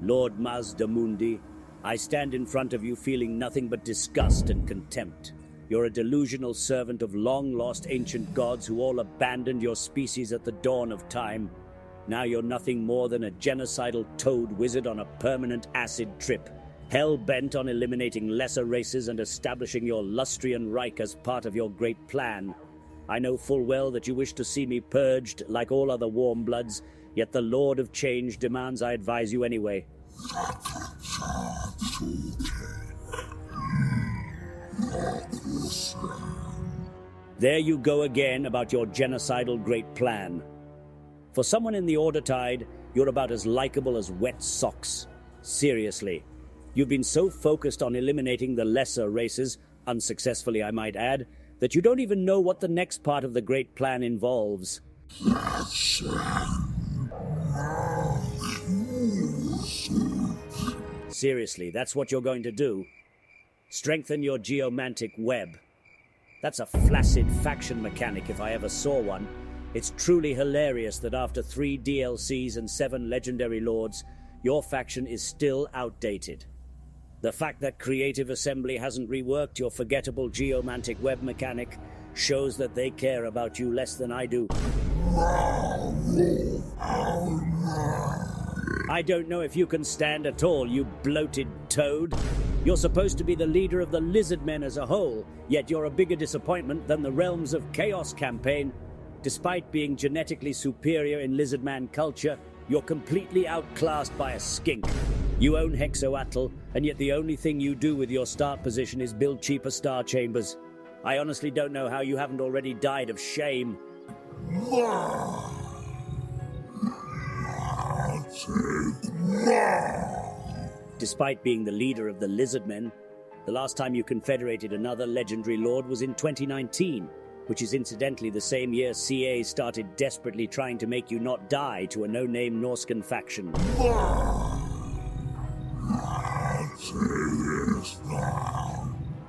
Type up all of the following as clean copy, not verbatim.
Lord Mazdamundi, I stand in front of you feeling nothing but disgust and contempt. You're a delusional servant of long-lost ancient gods who all abandoned your species at the dawn of time. Now you're nothing more than a genocidal toad wizard on a permanent acid trip, hell-bent on eliminating lesser races and establishing your Lustrian Reich as part of your great plan. I know full well that you wish to see me purged like all other warm bloods, yet the Lord of Change demands I advise you anyway. There you go again about your genocidal great plan. For someone in the Order Tide, you're about as likable as wet socks. Seriously, you've been so focused on eliminating the lesser races, unsuccessfully I might add, that you don't even know what the next part of the great plan involves. Seriously, that's what you're going to do? Strengthen your geomantic web. That's a flaccid faction mechanic if I ever saw one. It's truly hilarious that after 3 DLCs and 7 legendary lords, your faction is still outdated. The fact that Creative Assembly hasn't reworked your forgettable geomantic web mechanic shows that they care about you less than I do. I don't know if you can stand at all, you bloated toad. You're supposed to be the leader of the Lizardmen as a whole, yet you're a bigger disappointment than the Realms of Chaos campaign. Despite being genetically superior in Lizardman culture, you're completely outclassed by a skink. You own Hexoatl, and yet the only thing you do with your start position is build cheaper star chambers. I honestly don't know how you haven't already died of shame. Despite being the leader of the Lizardmen, the last time you confederated another legendary lord was in 2019, which is incidentally the same year CA started desperately trying to make you not die to a no-name Norscan faction.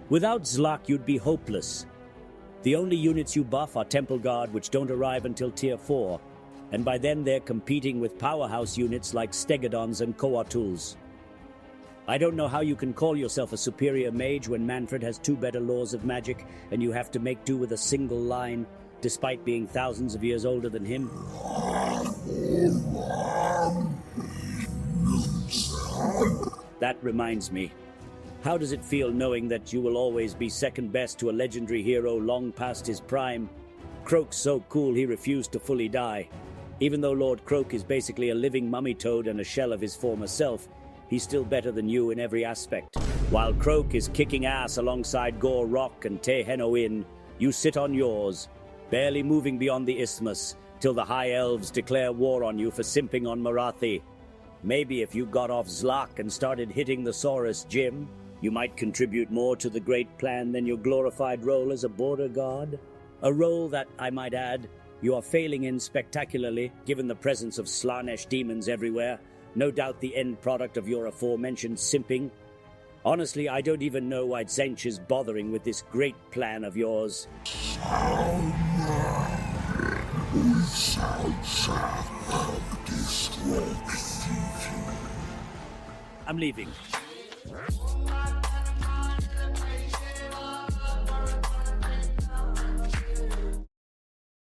Without Zlak, you'd be hopeless. The only units you buff are Temple Guard, which don't arrive until Tier 4, and by then they're competing with powerhouse units like Stegodons and Coatuls. I don't know how you can call yourself a superior mage when Manfred has 2 better laws of magic and you have to make do with a single line, despite being thousands of years older than him. That reminds me. How does it feel knowing that you will always be second best to a legendary hero long past his prime? Croak's so cool he refused to fully die. Even though Lord Croak is basically a living mummy toad and a shell of his former self, he's still better than you in every aspect. While Croak is kicking ass alongside Gore Rock and Te Henoin, you sit on yours, barely moving beyond the isthmus, till the High Elves declare war on you for simping on Marathi. Maybe if you got off Zlak and started hitting the Saurus gym, you might contribute more to the great plan than your glorified role as a border guard. A role that, I might add, you are failing in spectacularly, given the presence of Slanesh demons everywhere, no doubt the end product of your aforementioned simping. Honestly, I don't even know why Zench is bothering with this great plan of yours. I'm leaving.